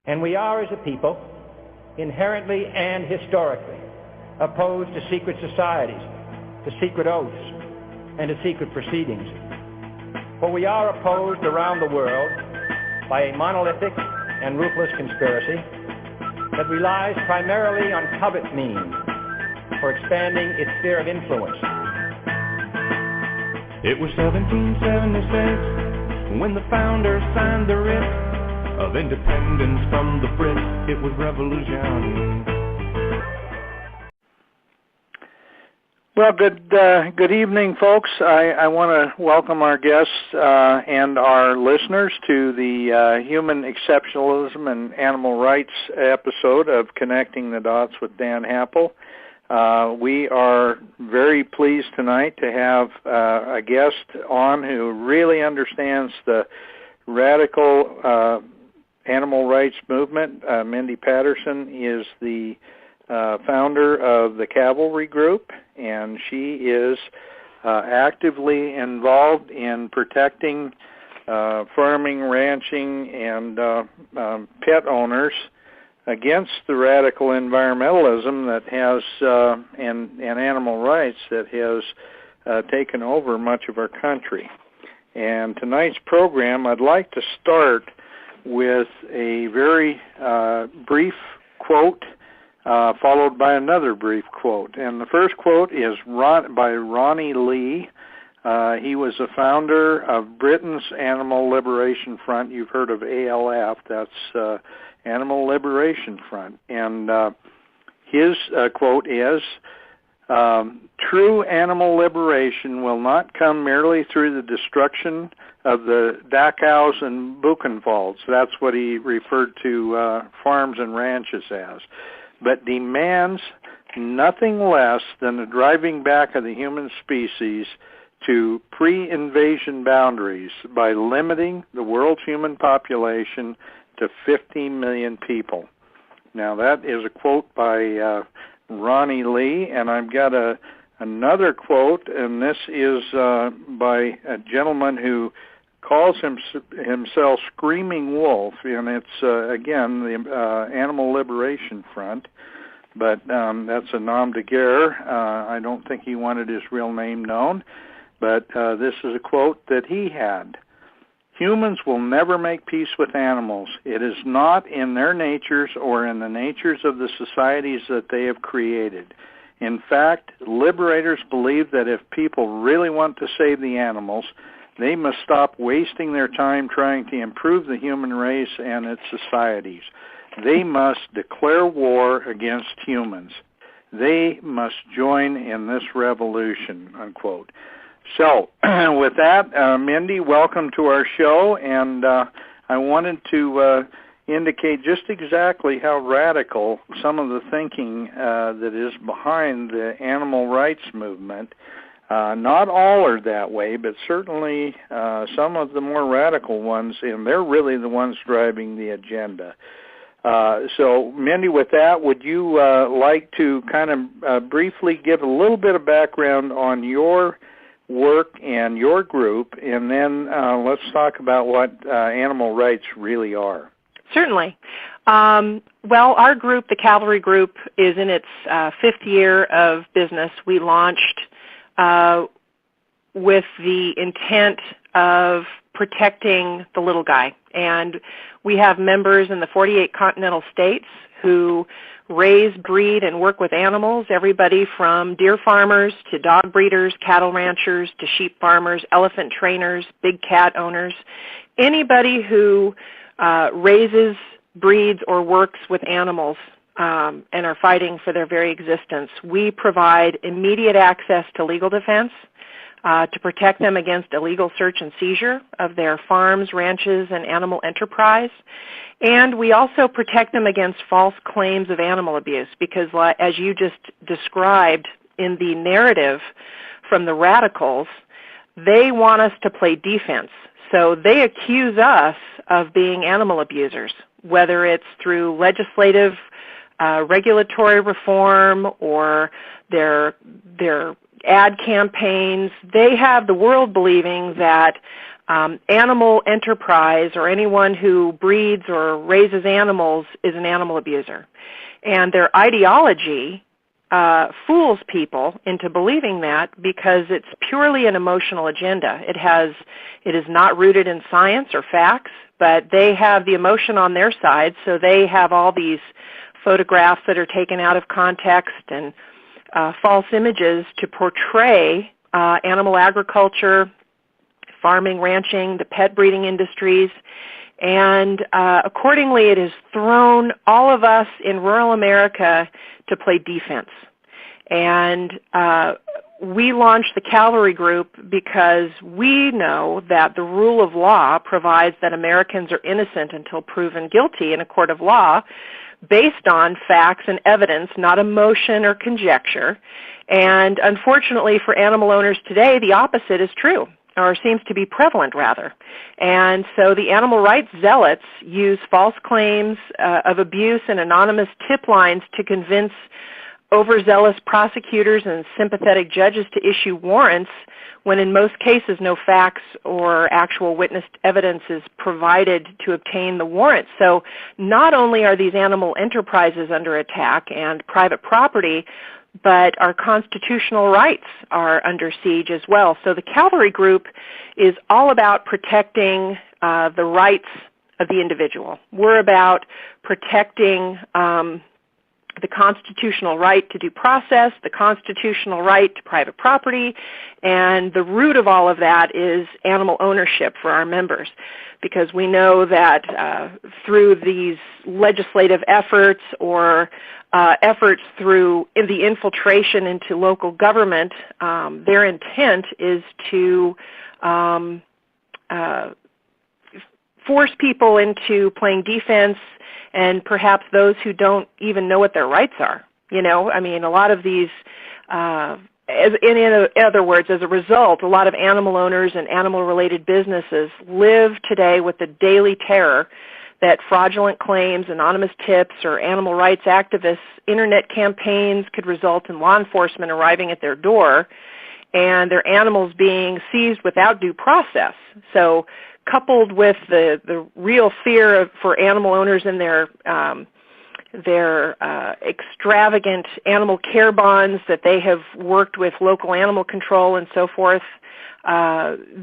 And we are, as a people, inherently and historically opposed to secret societies, to secret oaths, and to secret proceedings. For we are opposed around the world by a monolithic and ruthless conspiracy that relies primarily on covert means for expanding its sphere of influence. It was 1776 when the founders signed the writ of independence from the Brits. It was revolution. Well, good evening, folks. I want to welcome our guests and our listeners to the Human Exceptionalism and Animal Rights episode of Connecting the Dots with Dan Happel. We are very pleased tonight to have a guest on who really understands the radical animal rights movement. Mindy Patterson is the founder of the Cavalry Group, and she is actively involved in protecting farming, ranching, and pet owners against the radical environmentalism that has and animal rights that has taken over much of our country. And tonight's program, I'd like to start with a very brief quote followed by another brief quote. And the first quote is by Ronnie Lee. He was a founder of Britain's Animal Liberation Front. You've heard of ALF. That's Animal Liberation Front. And his quote is, "True animal liberation will not come merely through the destruction of the Dachau's and Buchenwalds." That's what he referred to farms and ranches as. "But demands nothing less than the driving back of the human species to pre-invasion boundaries by limiting the world's human population to 15 million people." Now that is a quote by Ronnie Lee, and I've got another quote, and this is by a gentleman who calls himself Screaming Wolf, and it's, again, the Animal Liberation Front, but that's a nom de guerre. I don't think he wanted his real name known, but this is a quote that he had. "Humans will never make peace with animals. It is not in their natures or in the natures of the societies that they have created. In fact, liberators believe that if people really want to save the animals, they must stop wasting their time trying to improve the human race and its societies. They must declare war against humans. They must join in this revolution," unquote. So, with that, Mindy, welcome to our show, and I wanted to indicate just exactly how radical some of the thinking that is behind the animal rights movement. Not all are that way, but certainly some of the more radical ones, and they're really the ones driving the agenda. So, Mindy, with that, would you like to kind of briefly give a little bit of background on your work and your group, and then let's talk about what animal rights really are. Certainly. Well, our group, the Cavalry Group, is in its 5th year of business. We launched with the intent of protecting the little guy. And we have members in the 48 continental states who raise, breed, and work with animals, everybody from deer farmers to dog breeders, cattle ranchers to sheep farmers, elephant trainers, big cat owners. Anybody who raises, breeds, or works with animals and are fighting for their very existence. We provide immediate access to legal defense to protect them against illegal search and seizure of their farms, ranches, and animal enterprise. And we also protect them against false claims of animal abuse because, as you just described in the narrative from the radicals, they want us to play defense. So they accuse us of being animal abusers, whether it's through legislative regulatory reform or their ad campaigns. They have the world believing that animal enterprise or anyone who breeds or raises animals is an animal abuser. And their ideology fools people into believing that because it's purely an emotional agenda. It is not rooted in science or facts, but they have the emotion on their side, so they have all these photographs that are taken out of context and false images to portray animal agriculture, farming, ranching, the pet breeding industries, and accordingly it has thrown all of us in rural America to play defense. And we launched the Cavalry Group because we know that the rule of law provides that Americans are innocent until proven guilty in a court of law based on facts and evidence, not emotion or conjecture. And unfortunately for animal owners today, the opposite is true, or seems to be prevalent rather. And so the animal rights zealots use false claims of abuse and anonymous tip lines to convince overzealous prosecutors and sympathetic judges to issue warrants when in most cases no facts or actual witnessed evidence is provided to obtain the warrant. So not only are these animal enterprises under attack and private property, but our constitutional rights are under siege as well. So the Cavalry Group is all about protecting the rights of the individual. We're about protecting the constitutional right to due process, the constitutional right to private property, and the root of all of that is animal ownership for our members. Because we know that through these legislative efforts or efforts through the infiltration into local government, their intent is to force people into playing defense, and perhaps those who don't even know what their rights are. You know, I mean, a lot of these, in other words, as a result, a lot of animal owners and animal-related businesses live today with the daily terror that fraudulent claims, anonymous tips, or animal rights activists' internet campaigns could result in law enforcement arriving at their door and their animals being seized without due process. So coupled with the real fear for animal owners and their extravagant animal care bonds that they have worked with local animal control and so forth,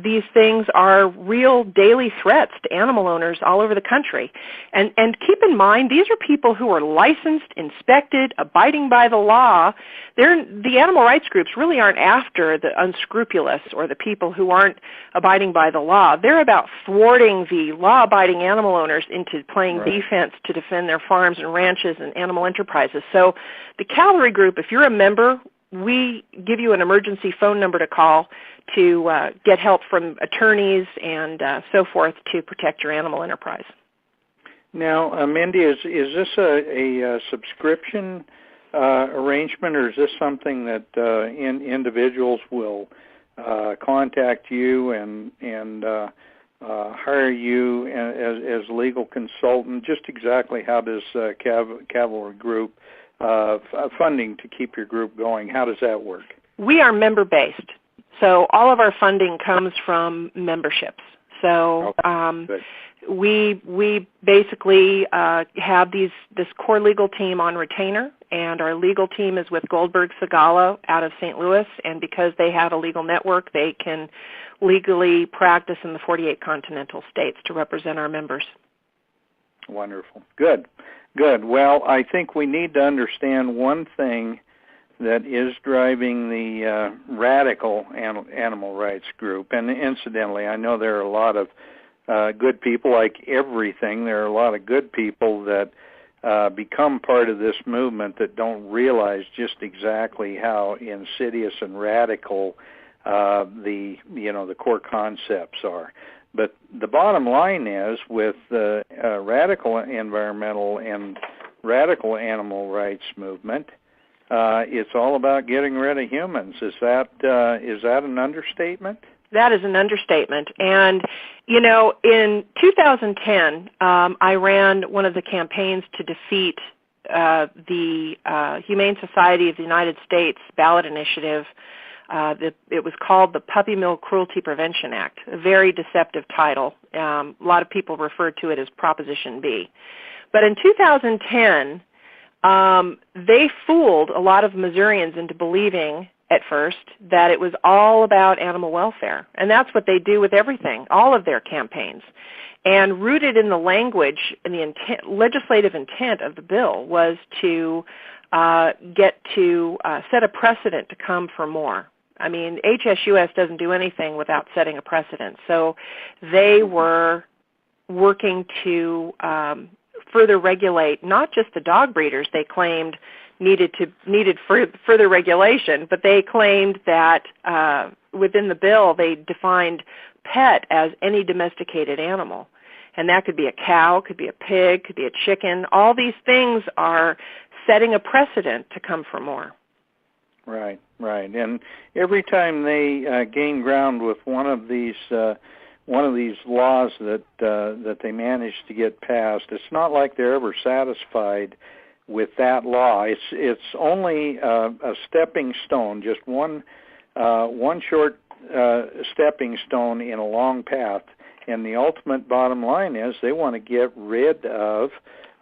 these things are real daily threats to animal owners all over the country. And keep in mind, these are people who are licensed, inspected, abiding by the law. The animal rights groups really aren't after the unscrupulous or the people who aren't abiding by the law. They're about thwarting the law-abiding animal owners into playing defense to defend their farms and ranches and animal enterprises. So the Cavalry Group, if you're a member, we give you an emergency phone number to call to get help from attorneys and so forth to protect your animal enterprise. Now, Mindy, is this a subscription arrangement, or is this something that individuals will contact you and hire you as legal consultant? Just exactly how does Cavalry Group funding to keep your group going, how does that work? We are member-based. So all of our funding comes from memberships. So we basically have this core legal team on retainer, and our legal team is with Goldberg Segala out of St. Louis, and because they have a legal network, they can legally practice in the 48 continental states to represent our members. Wonderful. Good. Well, I think we need to understand one thing that is driving the radical animal rights group. And incidentally, I know there are a lot of good people, like everything. There are a lot of good people that become part of this movement that don't realize just exactly how insidious and radical the core concepts are. But the bottom line is, with the radical environmental and radical animal rights movement, it's all about getting rid of humans. Is that an understatement? That is an understatement. And, you know, in 2010, I ran one of the campaigns to defeat the Humane Society of the United States ballot initiative It was called the Puppy Mill Cruelty Prevention Act, a very deceptive title. A lot of people refer to it as Proposition B. But in 2010, they fooled a lot of Missourians into believing at first that it was all about animal welfare. And that's what they do with everything, all of their campaigns. And rooted in the language and the legislative intent of the bill was to set a precedent to come for more. I mean, HSUS doesn't do anything without setting a precedent. So they were working to further regulate not just the dog breeders they claimed needed further regulation, but they claimed that within the bill they defined pet as any domesticated animal. And that could be a cow, could be a pig, could be a chicken. All these things are setting a precedent to come for more. Right, right. And every time they gain ground with one of these laws that they manage to get passed, it's not like they're ever satisfied with that law. It's only a stepping stone, just one short stepping stone in a long path. And the ultimate bottom line is they want to get rid of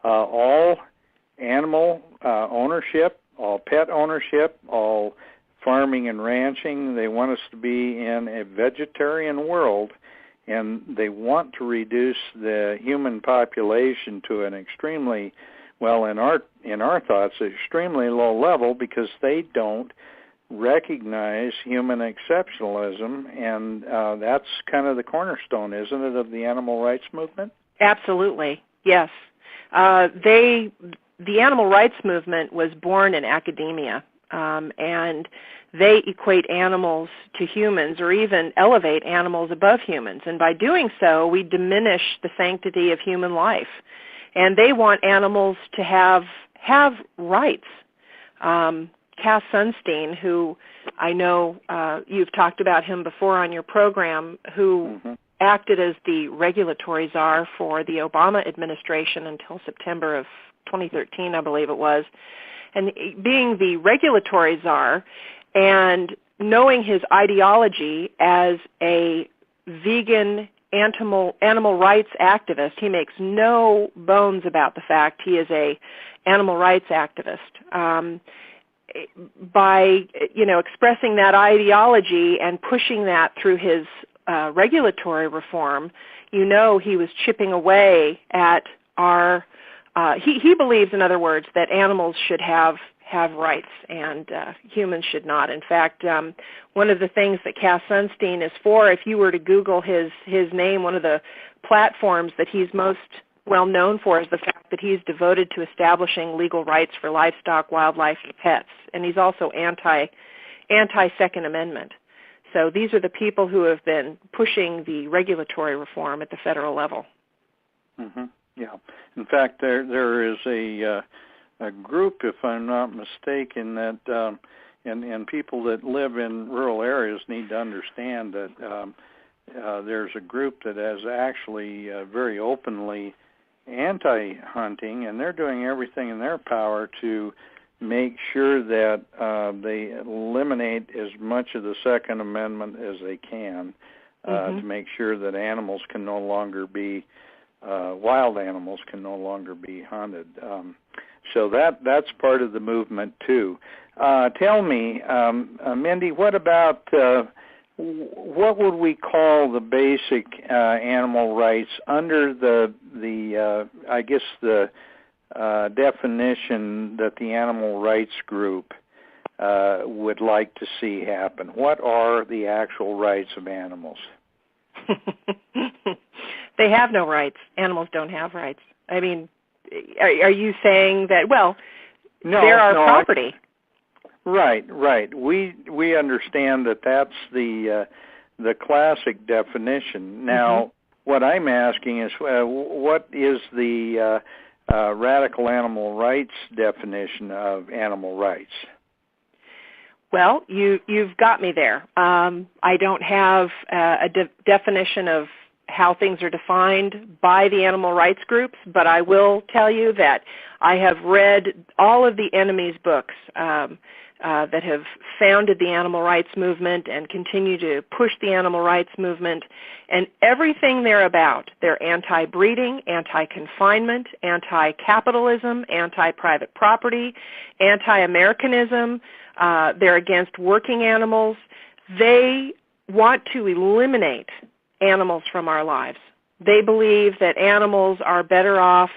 all animal ownership, all pet ownership, all farming and ranching. They want us to be in a vegetarian world, and they want to reduce the human population to an extremely, well, in our thoughts, extremely low level, because they don't recognize human exceptionalism, and that's kind of the cornerstone, isn't it, of the animal rights movement? Absolutely, yes. The animal rights movement was born in academia, and they equate animals to humans or even elevate animals above humans. And by doing so, we diminish the sanctity of human life. And they want animals to have rights. Cass Sunstein, who I know you've talked about him before on your program, who acted as the regulatory czar for the Obama administration until September of 2013, I believe it was. And being the regulatory czar and knowing his ideology as a vegan animal rights activist, he makes no bones about the fact he is a animal rights activist. By expressing that ideology and pushing that through his regulatory reform, he was chipping away at our. He believes, in other words, that animals should have rights and humans should not. In fact, one of the things that Cass Sunstein is for, if you were to Google his name, one of the platforms that he's most well known for is the fact that he's devoted to establishing legal rights for livestock, wildlife, and pets. And he's also anti-Second Amendment. So these are the people who have been pushing the regulatory reform at the federal level. Mm-hmm. Yeah. In fact, there is a group, if I'm not mistaken, that and people that live in rural areas need to understand that there's a group that is actually very openly anti-hunting, and they're doing everything in their power to make sure that they eliminate as much of the Second Amendment as they can to make sure that animals can no longer be wild animals can no longer be hunted. So that's part of the movement too. Tell me, Mindy, what about what would we call the basic animal rights under the I guess the definition that the animal rights group would like to see happen? What are the actual rights of animals? They have no rights. Animals don't have rights. I mean, are you saying that, well, they're our property? Right. We understand that that's the classic definition. Now, what I'm asking is, what is the radical animal rights definition of animal rights? Well, you've got me there. I don't have a definition of how things are defined by the animal rights groups, but I will tell you that I have read all of the enemy's books, that have founded the animal rights movement and continue to push the animal rights movement. And everything they're about, they're anti-breeding, anti-confinement, anti-capitalism, anti-private property, anti-Americanism. They're against working animals. They want to eliminate animals from our lives. They believe that animals are better off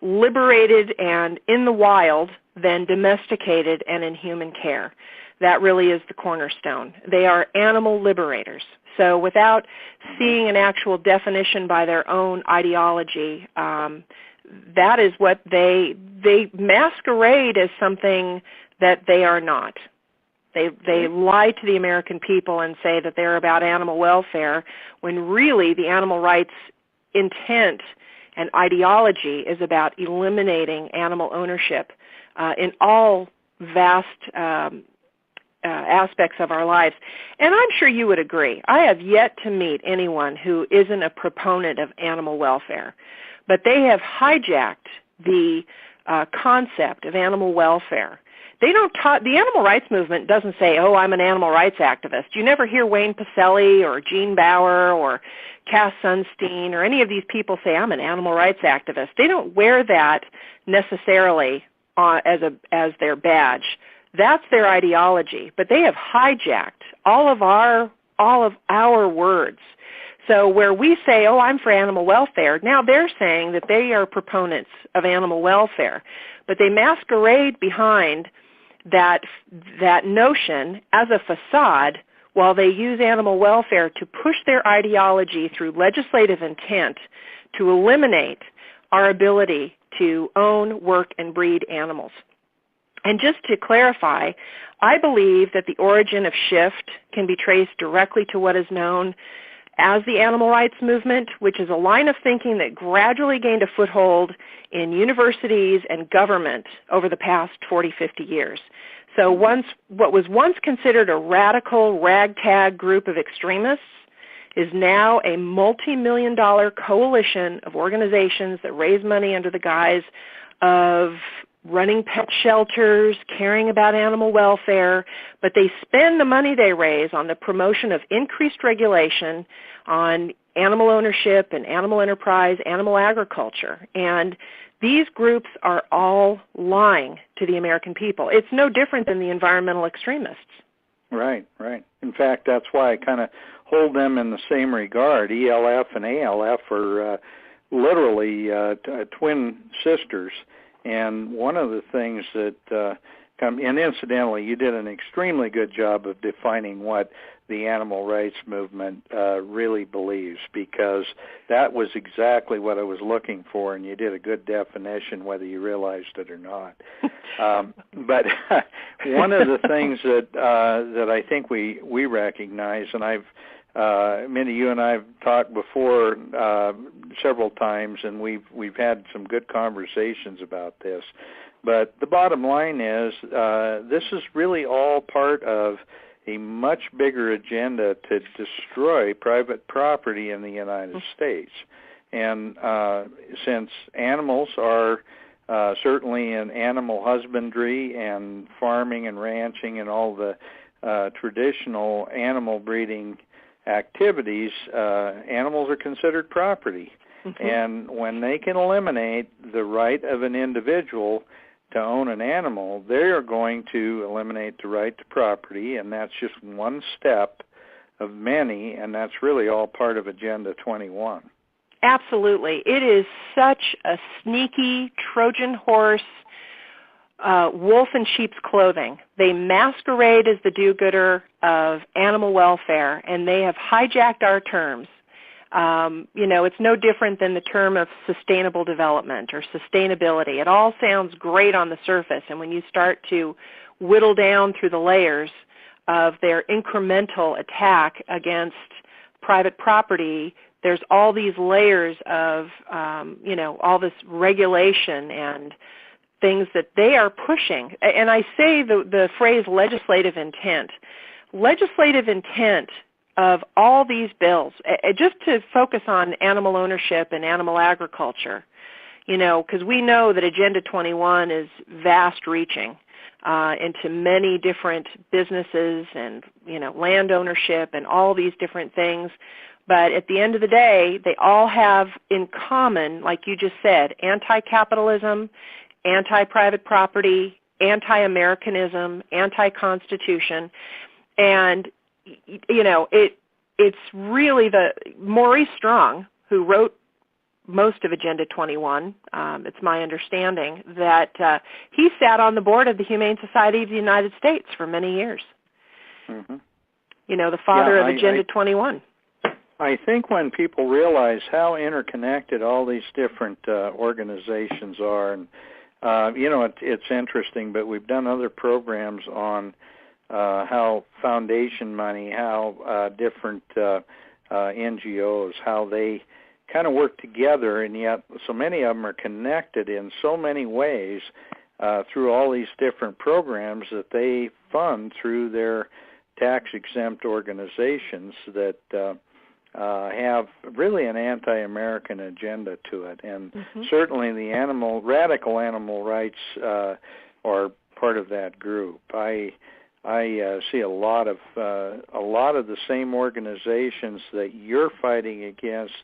liberated and in the wild than domesticated and in human care. That really is the cornerstone. They are animal liberators. So without seeing an actual definition by their own ideology, that is what they masquerade as something that they are not. They lie to the American people and say that they're about animal welfare, when really the animal rights intent and ideology is about eliminating animal ownership in all vast aspects of our lives. And I'm sure you would agree. I have yet to meet anyone who isn't a proponent of animal welfare, but they have hijacked the concept of animal welfare. They don't the animal rights movement doesn't say, oh, I'm an animal rights activist. You never hear Wayne Pacelli or Gene Bauer or Cass Sunstein or any of these people say, I'm an animal rights activist. They don't wear that necessarily as their badge. That's their ideology. But they have hijacked all of our words. So where we say, oh, I'm for animal welfare, now they're saying that they are proponents of animal welfare. But they masquerade behind that notion as a facade while they use animal welfare to push their ideology through legislative intent to eliminate our ability to own, work, and breed animals. And just to clarify, I believe that the origin of shift can be traced directly to what is known as the animal rights movement, which is a line of thinking that gradually gained a foothold in universities and government over the past 40, 50 years. So what was once considered a radical ragtag group of extremists is now a multi-million-dollar coalition of organizations that raise money under the guise of running pet shelters, caring about animal welfare, but they spend the money they raise on the promotion of increased regulation on animal ownership and animal enterprise, animal agriculture. And these groups are all lying to the American people. It's no different than the environmental extremists. Right, right. In fact, that's why I kind of hold them in the same regard. ELF and ALF are literally twin sisters. And one of the things that and incidentally, you did an extremely good job of defining what the animal rights movement really believes, because that was exactly what I was looking for, and you did a good definition whether you realized it or not. But one of the things that I think we recognize, and Mindy, you and I have talked before several times, and we've had some good conversations about this. But the bottom line is this is really all part of a much bigger agenda to destroy private property in the United States. And since animals are certainly in animal husbandry and farming and ranching and all the traditional animal breeding activities, animals are considered property. Mm-hmm. And when they can eliminate the right of an individual to own an animal, they are going to eliminate the right to property, and that's just one step of many, and that's really all part of Agenda 21. Absolutely. It is such a sneaky Trojan horse, wolf in sheep's clothing. They masquerade as the do-gooder of animal welfare, and they have hijacked our terms. It's no different than the term of sustainable development or sustainability. It all sounds great on the surface, and when you start to whittle down through the layers of their incremental attack against private property, there's all these layers of, all this regulation and things that they are pushing. And I say the phrase legislative intent. Legislative intent of all these bills, just to focus on animal ownership and animal agriculture, because we know that Agenda 21 is vast-reaching. into many different businesses and, land ownership and all these different things. But at the end of the day, they all have in common, like you just said, anti-capitalism, anti-private property, anti-Americanism, anti-Constitution. And, it's really Maurice Strong, who wrote most of Agenda 21, it's my understanding, that he sat on the board of the Humane Society of the United States for many years. Mm-hmm. The father of Agenda 21. I think when people realize how interconnected all these different organizations are, and it's interesting, but we've done other programs on how foundation money, how different NGOs, how they kind of work together, and yet so many of them are connected in so many ways through all these different programs that they fund through their tax-exempt organizations that have really an anti-American agenda to it. And certainly the radical animal rights are part of that group. I see a lot of the same organizations that you're fighting against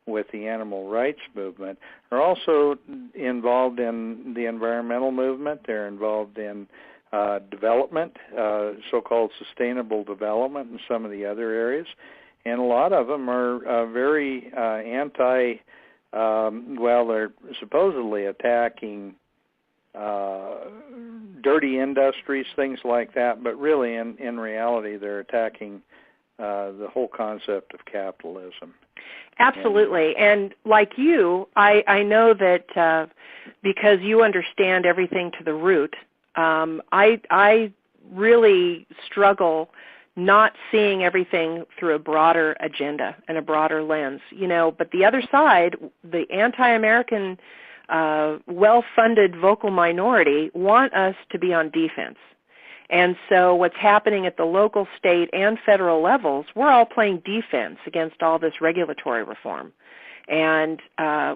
with the animal rights movement are also involved in the environmental movement. They're involved in development, so-called sustainable development in some of the other areas. And a lot of them are very they're supposedly attacking dirty industries, things like that, but really in reality they're attacking the whole concept of capitalism. Absolutely. And like you, I know that because you understand everything to the root, I really struggle not seeing everything through a broader agenda and a broader lens. But the other side, the anti-American, well-funded vocal minority want us to be on defense. And so what's happening at the local, state, and federal levels, we're all playing defense against all this regulatory reform. And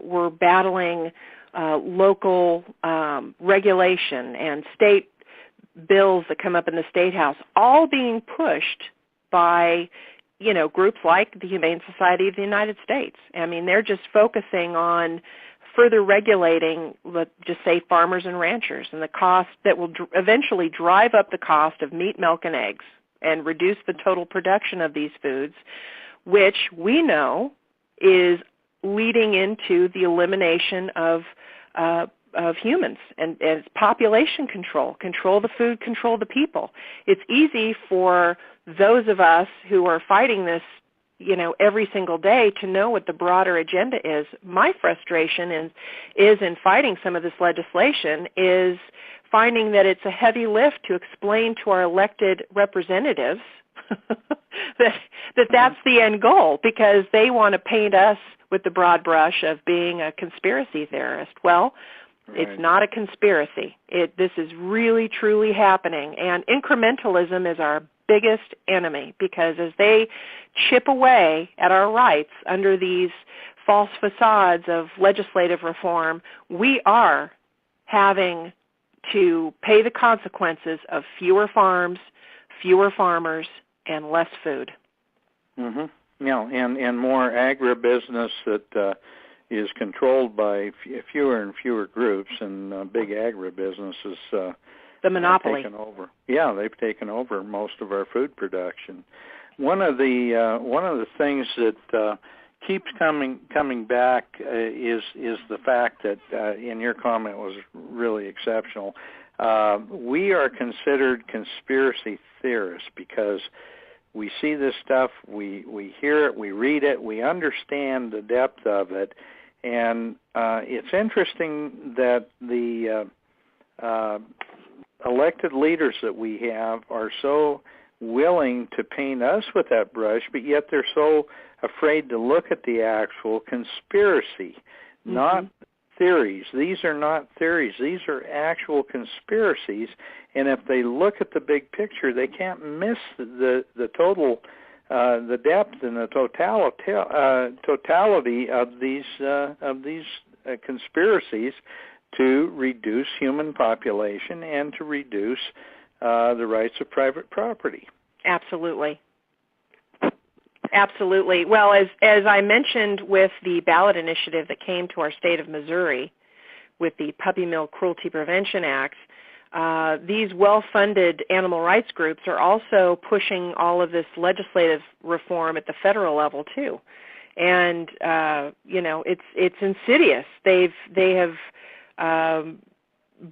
we're battling local regulation and state bills that come up in the State House, all being pushed by, groups like the Humane Society of the United States. I mean, they're just focusing on further regulating, let's just say, farmers and ranchers, and the cost that will eventually drive up the cost of meat, milk, and eggs and reduce the total production of these foods, which we know is leading into the elimination of humans and population control the food, control the people. It's easy for those of us who are fighting this every single day to know what the broader agenda is. My frustration is in fighting some of this legislation is finding that it's a heavy lift to explain to our elected representatives that's the end goal, because they want to paint us with the broad brush of being a conspiracy theorist. Well, right. It's not a conspiracy. This is really, truly happening, and incrementalism is our biggest enemy, because as they chip away at our rights under these false facades of legislative reform, we are having to pay the consequences of fewer farms, fewer farmers, and less food. Mm-hmm. And more agribusiness that is controlled by fewer and fewer groups, and big agribusinesses the monopoly. Taken over. Yeah, they've taken over most of our food production. One of the things that keeps coming back is the fact that, and your comment was really exceptional. We are considered conspiracy theorists because we see this stuff, we hear it, we read it, we understand the depth of it, and it's interesting that the elected leaders that we have are so willing to paint us with that brush, but yet they're so afraid to look at the actual conspiracy, not theories. These are not theories. These are actual conspiracies, and if they look at the big picture, they can't miss the total, the depth and the totality of these conspiracies to reduce human population and to reduce the rights of private property. Absolutely. Absolutely. Well, as I mentioned with the ballot initiative that came to our state of Missouri with the Puppy Mill Cruelty Prevention Act, these well-funded animal rights groups are also pushing all of this legislative reform at the federal level too. And it's insidious. They have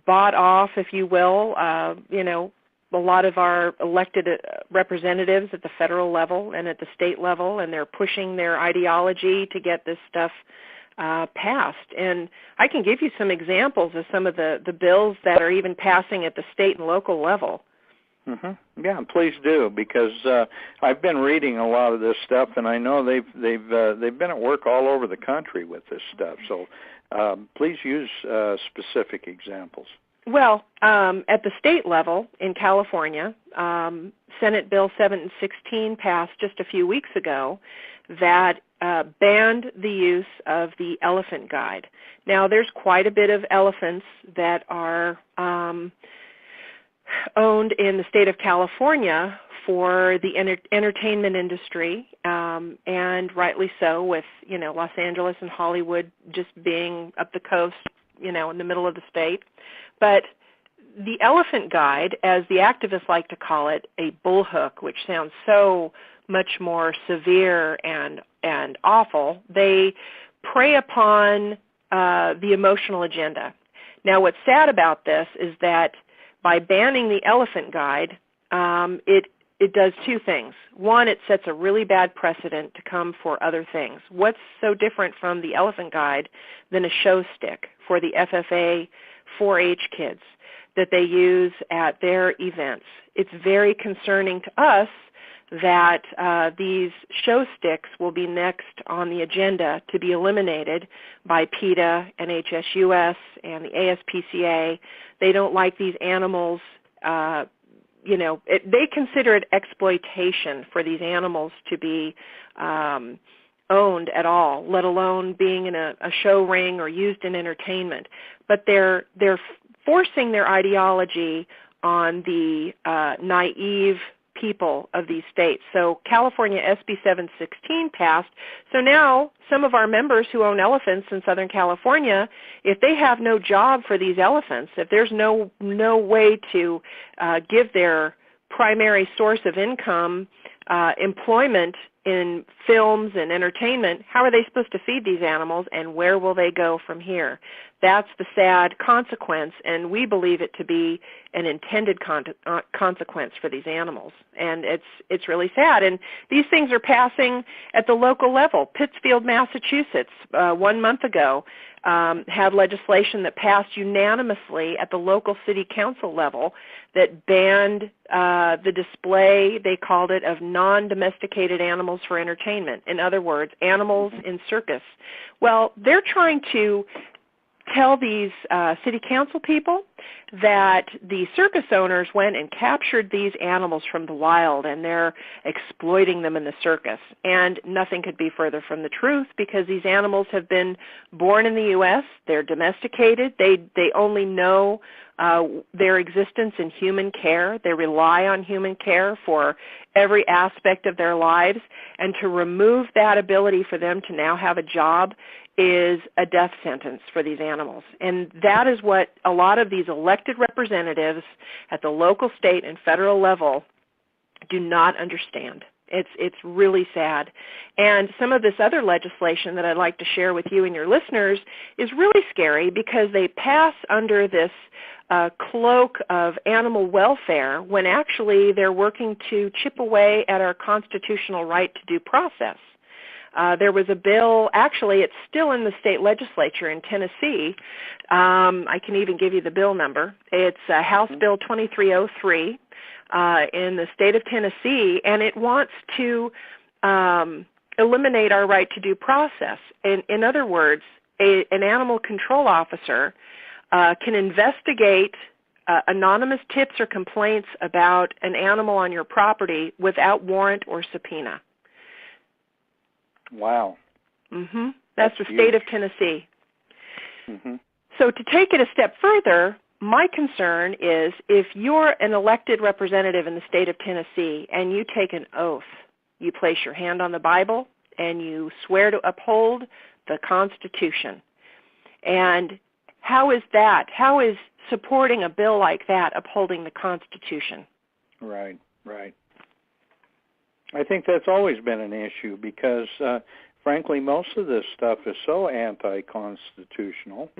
bought off, if you will, a lot of our elected representatives at the federal level and at the state level, and they're pushing their ideology to get this stuff passed. And I can give you some examples of some of the bills that are even passing at the state and local level. Mm-hmm. Yeah, please do, because I've been reading a lot of this stuff, and I know they've been at work all over the country with this stuff. So please use specific examples. Well, at the state level in California, Senate Bill 716 passed just a few weeks ago that banned the use of the elephant guide. Now, there's quite a bit of elephants that are owned in the state of California for the entertainment industry, and rightly so, with Los Angeles and Hollywood just being up the coast, in the middle of the state. But the elephant guide, as the activists like to call it, a bullhook, which sounds so much more severe and awful, they prey upon the emotional agenda. Now, what's sad about this is that by banning the elephant guide, it does two things. One, it sets a really bad precedent to come for other things. What's so different from the elephant guide than a show stick for the FFA 4-H kids that they use at their events? It's very concerning to us that these show sticks will be next on the agenda to be eliminated by PETA and HSUS and the ASPCA. They don't like these animals. They consider it exploitation for these animals to be owned at all, let alone being in a show ring or used in entertainment. But they're forcing their ideology on the naive people of these states. So California SB 716 passed. So now some of our members who own elephants in Southern California, if they have no job for these elephants, if there's no way to give their primary source of income employment in films and entertainment, how are they supposed to feed these animals, and where will they go from here? That's the sad consequence, and we believe it to be an intended consequence for these animals. And it's really sad. And these things are passing at the local level. Pittsfield, Massachusetts, 1 month ago, had legislation that passed unanimously at the local city council level that banned the display, they called it, of non-domesticated animals for entertainment. In other words, animals in circus. Well, they're trying to tell these city council people that the circus owners went and captured these animals from the wild and they're exploiting them in the circus. And nothing could be further from the truth, because these animals have been born in the U.S., they're domesticated, they only know their existence in human care. They rely on human care for every aspect of their lives, and to remove that ability for them to now have a job is a death sentence for these animals. And that is what a lot of these elected representatives at the local, state, and federal level do not understand. It's really sad. And some of this other legislation that I'd like to share with you and your listeners is really scary, because they pass under this cloak of animal welfare when actually they're working to chip away at our constitutional right to due process. There was a bill, actually it's still in the state legislature in Tennessee. I can even give you the bill number. It's House Bill 2303 in the state of Tennessee, and it wants to eliminate our right to due process. In other words, an animal control officer can investigate anonymous tips or complaints about an animal on your property without warrant or subpoena. Wow. That's the state of Tennessee. So to take it a step further, my concern is if you're an elected representative in the state of Tennessee and you take an oath, you place your hand on the Bible and you swear to uphold the Constitution. And how is that? How is supporting a bill like that upholding the Constitution? Right, right. I think that's always been an issue because, frankly, most of this stuff is so anti-constitutional,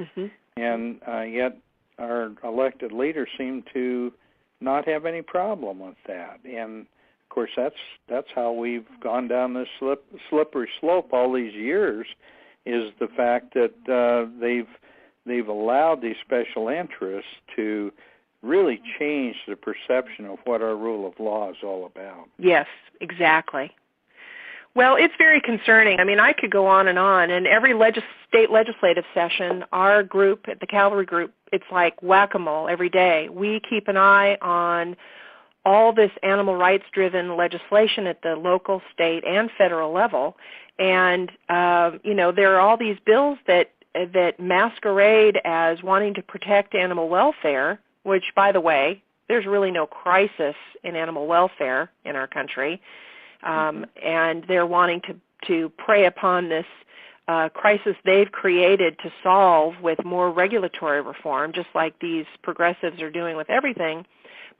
and yet our elected leaders seem to not have any problem with that. And, of course, that's how we've gone down this slippery slope all these years, is the fact that they've allowed these special interests to really change the perception of what our rule of law is all about. Yes, exactly. Well, it's very concerning. I mean, I could go on, and every state legislative session, our group, the Cavalry Group, it's like whack-a-mole every day. We keep an eye on all this animal rights-driven legislation at the local, state, and federal level. And, there are all these bills that masquerade as wanting to protect animal welfare, which, by the way, there's really no crisis in animal welfare in our country. And they're wanting to prey upon this crisis they've created to solve with more regulatory reform, just like these progressives are doing with everything.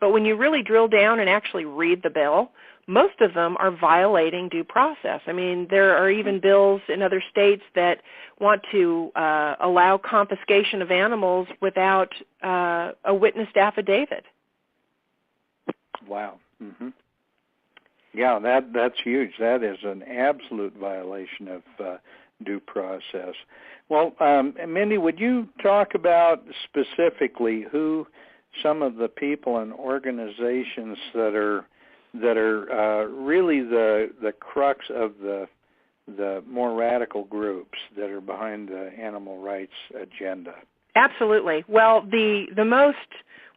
But when you really drill down and actually read the bill, most of them are violating due process. I mean, there are even bills in other states that want to allow confiscation of animals without a witnessed affidavit. Wow. Mm-hmm. Yeah, that's huge. That is an absolute violation of due process. Well, Mindy, would you talk about specifically who some of the people and organizations that are really the crux of the more radical groups that are behind the animal rights agenda? Absolutely. Well, the most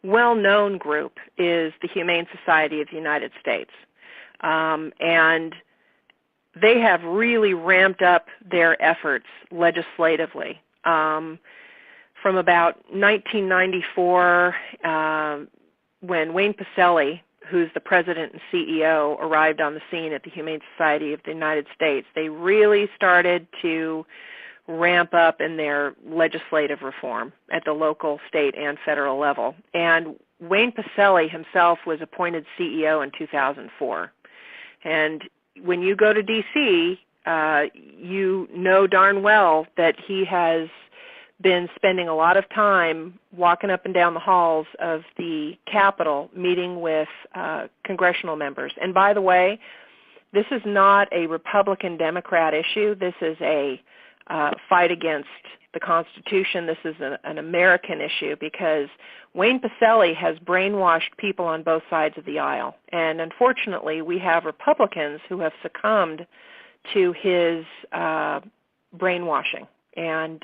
well-known group is the Humane Society of the United States. And they have really ramped up their efforts legislatively. From about 1994, when Wayne Pacelli, who's the president and CEO, arrived on the scene at the Humane Society of the United States, they really started to ramp up in their legislative reform at the local, state, and federal level. And Wayne Pacelli himself was appointed CEO in 2004. And when you go to D.C., you know darn well that he has been spending a lot of time walking up and down the halls of the Capitol meeting with congressional members. And by the way, this is not a Republican-Democrat issue. This is a fight against the Constitution. This is an American issue because Wayne Pacelli has brainwashed people on both sides of the aisle. And unfortunately, we have Republicans who have succumbed to his brainwashing. And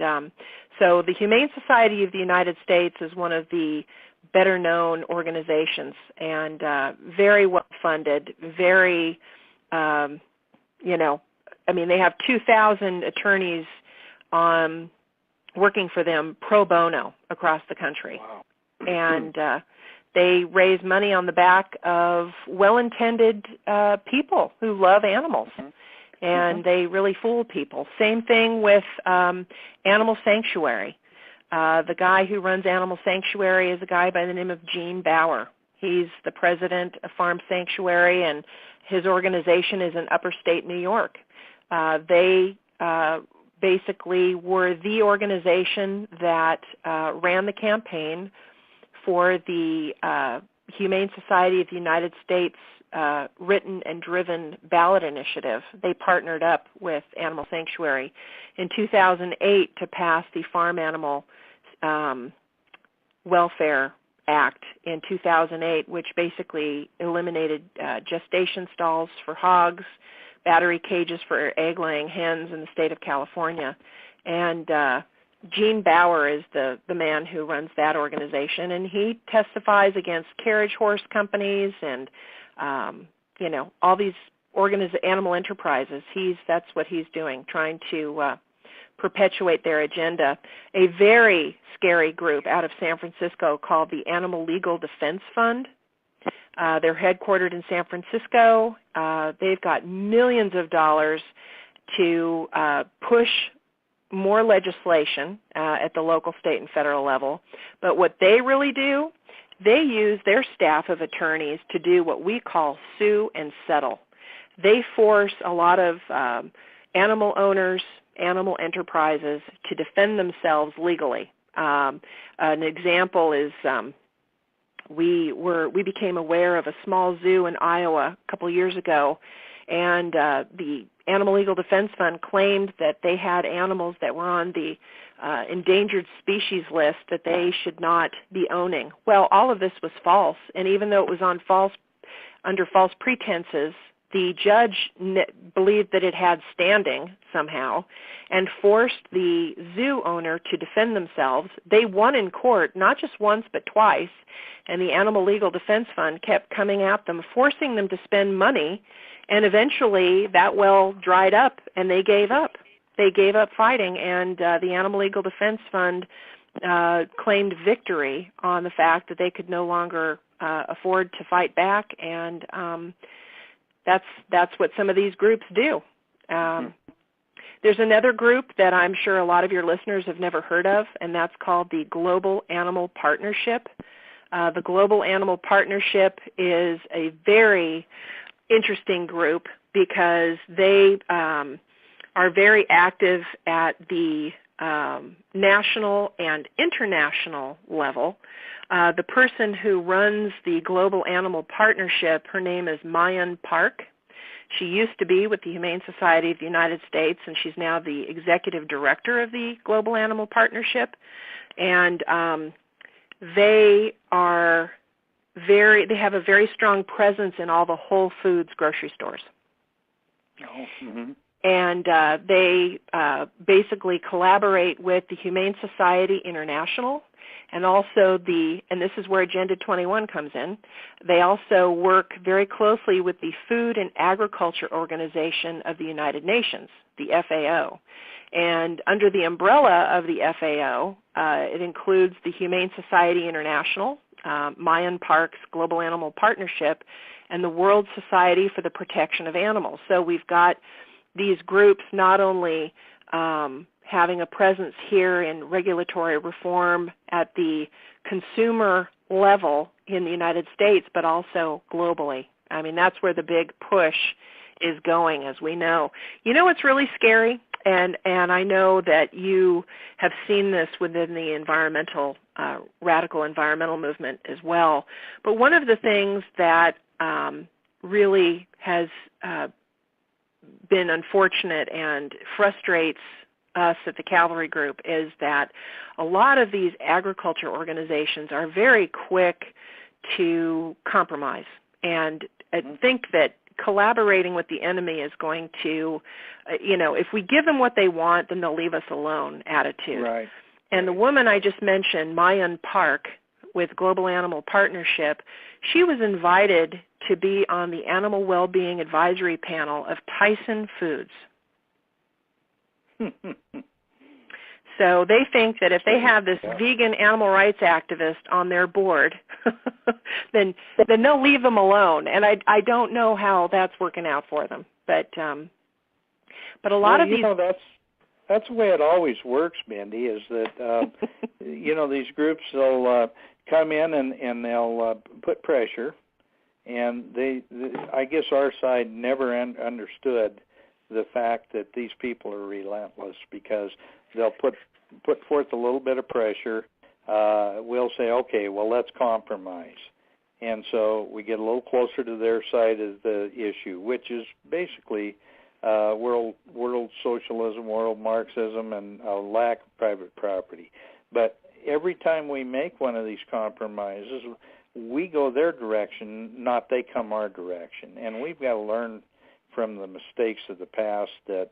so the Humane Society of the United States is one of the better-known organizations and very well-funded, very, they have 2,000 attorneys working for them pro bono across the country. Wow. And they raise money on the back of well-intended people who love animals. And they really fool people. Same thing with Animal Sanctuary. The guy who runs Animal Sanctuary is a guy by the name of Gene Bauer. He's the president of Farm Sanctuary, and his organization is in upper state New York. They basically were the organization that ran the campaign for the Humane Society of the United States written and driven ballot initiative. They partnered up with Animal Sanctuary in 2008 to pass the Farm Animal Welfare Act in 2008, which basically eliminated gestation stalls for hogs, battery cages for egg-laying hens in the state of California. And Gene Bauer is the man who runs that organization, and he testifies against carriage horse companies and all these animal enterprises. That's what he's doing, trying to perpetuate their agenda. A very scary group out of San Francisco called the Animal Legal Defense Fund. They're headquartered in San Francisco. They've got millions of dollars to push more legislation at the local, state, and federal level. But what they really do, they use their staff of attorneys to do what we call sue and settle. They force a lot of animal owners, animal enterprises to defend themselves legally. An example is we became aware of a small zoo in Iowa a couple years ago, and the Animal Legal Defense Fund claimed that they had animals that were on the endangered species list that they should not be owning. Well, all of this was false, and even though it was under false pretenses, the judge believed that it had standing somehow and forced the zoo owner to defend themselves. They won in court, not just once but twice, and the Animal Legal Defense Fund kept coming at them, forcing them to spend money, and eventually that well dried up and they gave up. They gave up fighting, and the Animal Legal Defense Fund claimed victory on the fact that they could no longer afford to fight back, and that's what some of these groups do. There's another group that I'm sure a lot of your listeners have never heard of, and that's called the Global Animal Partnership. The Global Animal Partnership is a very interesting group because they are very active at the national and international level. The person who runs the Global Animal Partnership, her name is Mayan Park. She used to be with the Humane Society of the United States, and she's now the executive director of the Global Animal Partnership. And they have a very strong presence in all the Whole Foods grocery stores. Oh, mm-hmm. And they basically collaborate with the Humane Society International, and also and this is where Agenda 21 comes in, they also work very closely with the Food and Agriculture Organization of the United Nations, the FAO. And under the umbrella of the FAO, it includes the Humane Society International, Mayan Park's Global Animal Partnership, and the World Society for the Protection of Animals. So we've got these groups not only having a presence here in regulatory reform at the consumer level in the United States, but also globally. I mean, that's where the big push is going, as we know. You know what's really scary? And I know that you have seen this within the radical environmental movement as well. But one of the things that really has been unfortunate and frustrates us at the Cavalry Group is that a lot of these agriculture organizations are very quick to compromise and think that collaborating with the enemy is going to, if we give them what they want, then they'll leave us alone attitude. Right. And the woman I just mentioned, Mayan Park, with Global Animal Partnership, she was invited to be on the Animal Wellbeing Advisory Panel of Tyson Foods. So they think that if they have this vegan animal rights activist on their board, then they'll leave them alone. And I don't know how that's working out for them. But a lot of these, that's the way it always works, Mindy. Is that these groups will come in and they'll put pressure, and I guess our side never understood the fact that these people are relentless, because they'll put forth a little bit of pressure. We'll say, okay, well, let's compromise. And so we get a little closer to their side of the issue, which is basically world socialism, world Marxism, and a lack of private property. But every time we make one of these compromises, we go their direction, not they come our direction. And we've got to learn from the mistakes of the past that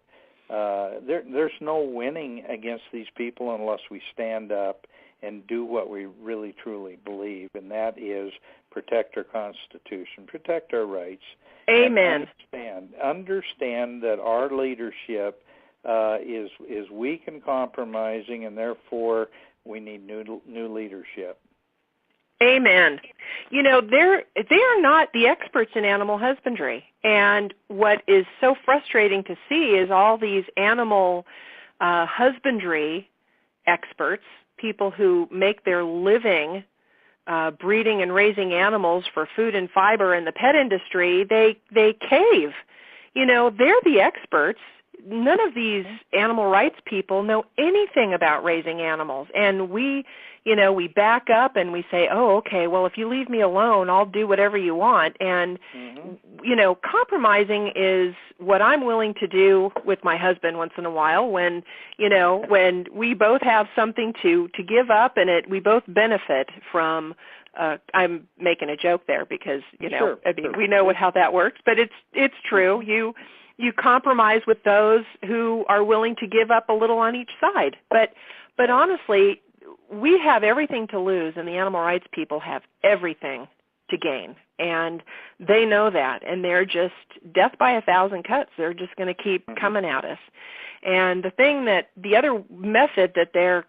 there's no winning against these people unless we stand up and do what we really truly believe, and that is protect our Constitution, protect our rights. Amen. Understand that our leadership is weak and compromising, and therefore we need new leadership. Amen. You know, they are not the experts in animal husbandry, and what is so frustrating to see is all these animal husbandry experts, people who make their living breeding and raising animals for food and fiber in the pet industry, they cave. You know, they're the experts. None of these animal rights people know anything about raising animals. And we back up and we say, oh, okay, well, if you leave me alone, I'll do whatever you want. And, compromising is what I'm willing to do with my husband once in a while when we both have something to give up and we both benefit from. I'm making a joke there because, Sure. we know how that works, but it's true. You compromise with those who are willing to give up a little on each side. But honestly, we have everything to lose, and the animal rights people have everything to gain. And they know that, and they're just death by a thousand cuts. They're just going to keep coming at us. And the other method that they're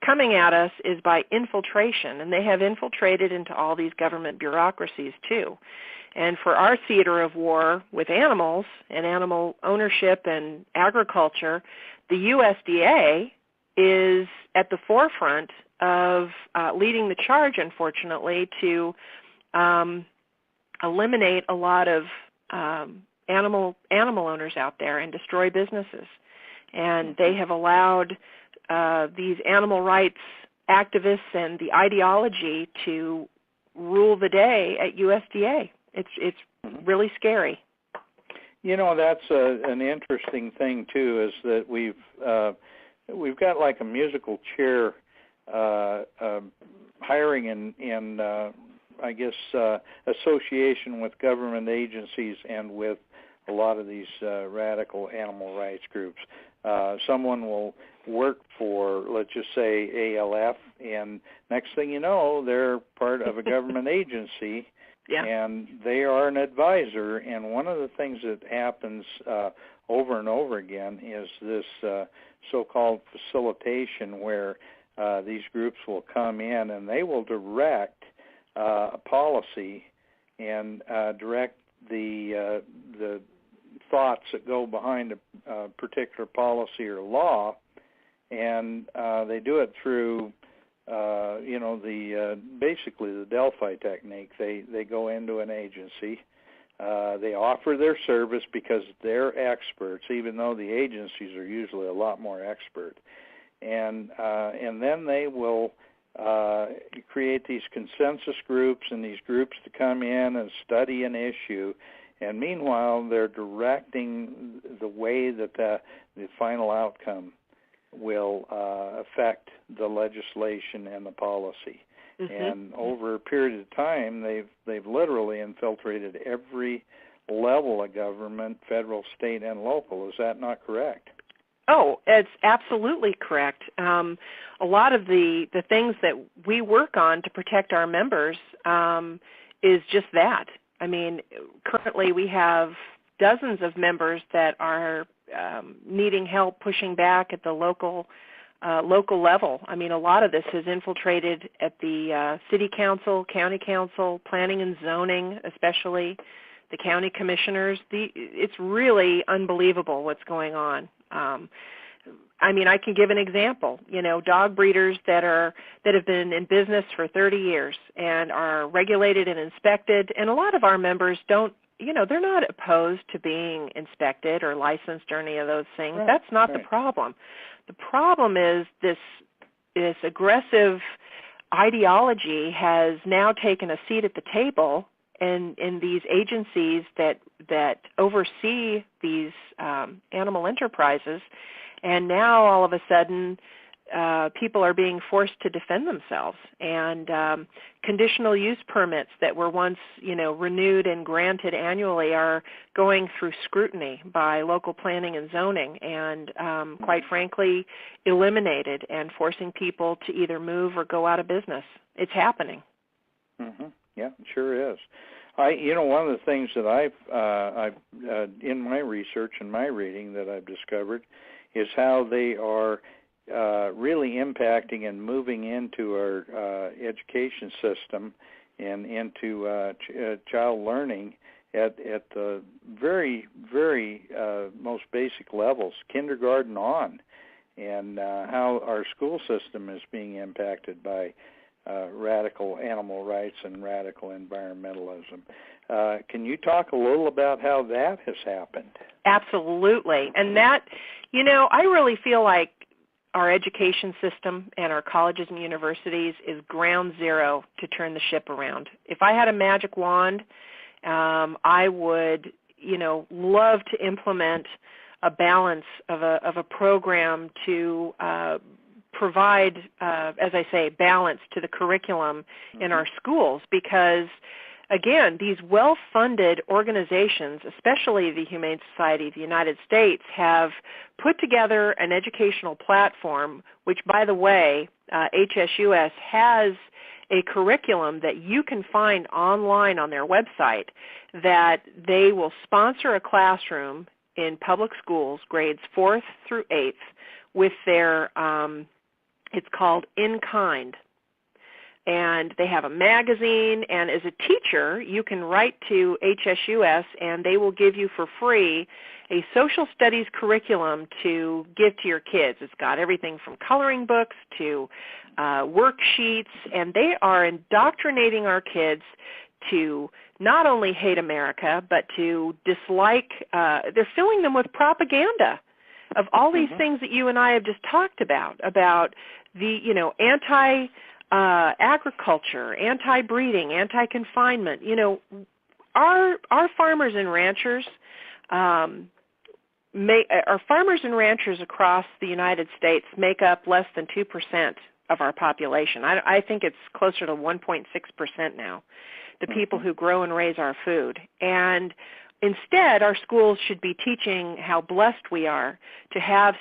coming at us is by infiltration, and they have infiltrated into all these government bureaucracies too. And for our theater of war with animals and animal ownership and agriculture, the USDA is at the forefront of leading the charge, unfortunately, to eliminate a lot of animal owners out there and destroy businesses. And they have allowed these animal rights activists and the ideology to rule the day at USDA. It's really scary. That's an interesting thing too, is that we've got like a musical chair hiring and I guess association with government agencies and with a lot of these radical animal rights groups. Someone will work for, let's just say, ALF, and next thing you know, they're part of a government agency. Yeah. And they are an advisor, and one of the things that happens over and over again is this so-called facilitation where these groups will come in and they will direct a policy and direct the thoughts that go behind a particular policy or law, and they do it through basically the Delphi technique. They go into an agency, they offer their service because they're experts, even though the agencies are usually a lot more expert, and then they will create these consensus groups and these groups to come in and study an issue, and meanwhile they're directing the way that the final outcome will affect the legislation and the policy. And over a period of time, they've literally infiltrated every level of government, federal, state, and local. Is that not correct? Oh, it's absolutely correct. A lot of the things that we work on to protect our members is just that. I mean, currently we have dozens of members that are needing help pushing back at the local level. I mean, a lot of this has infiltrated at the city council, county council, planning and zoning, especially the county commissioners. It's really unbelievable what's going on. I mean, I can give an example. Dog breeders that have been in business for 30 years and are regulated and inspected, and a lot of our members don't. They're not opposed to being inspected or licensed or any of those things. Right. That's not the problem. The problem is this aggressive ideology has now taken a seat at the table in these agencies that oversee these animal enterprises, and now all of a sudden people are being forced to defend themselves, and conditional use permits that were once renewed and granted annually are going through scrutiny by local planning and zoning, and quite frankly eliminated, and forcing people to either move or go out of business. It's happening. Yeah, it sure is. One of the things that I've in my research and my reading that I've discovered is how they are really impacting and moving into our education system and into child learning at the very, very most basic levels, kindergarten on, and how our school system is being impacted by radical animal rights and radical environmentalism. Can you talk a little about how that has happened? Absolutely. And that, I really feel like our education system and our colleges and universities is ground zero to turn the ship around. If I had a magic wand, I would, love to implement a balance of a program to provide, as I say, balance to the curriculum in our schools, because, again, these well-funded organizations, especially the Humane Society of the United States, have put together an educational platform, which, by the way, HSUS has a curriculum that you can find online on their website that they will sponsor a classroom in public schools, grades 4th through 8th, with their it's called In Kind. And they have a magazine, and as a teacher, you can write to HSUS, and they will give you for free a social studies curriculum to give to your kids. It's got everything from coloring books to worksheets, and they are indoctrinating our kids to not only hate America, but to dislike, they're filling them with propaganda of all these things that you and I have just talked about the, anti-agriculture, anti-breeding, anti-confinement. Our farmers and ranchers, our farmers and ranchers across the United States make up less than 2% of our population. I think it's closer to 1.6% now, the people who grow and raise our food. And instead, our schools should be teaching how blessed we are to have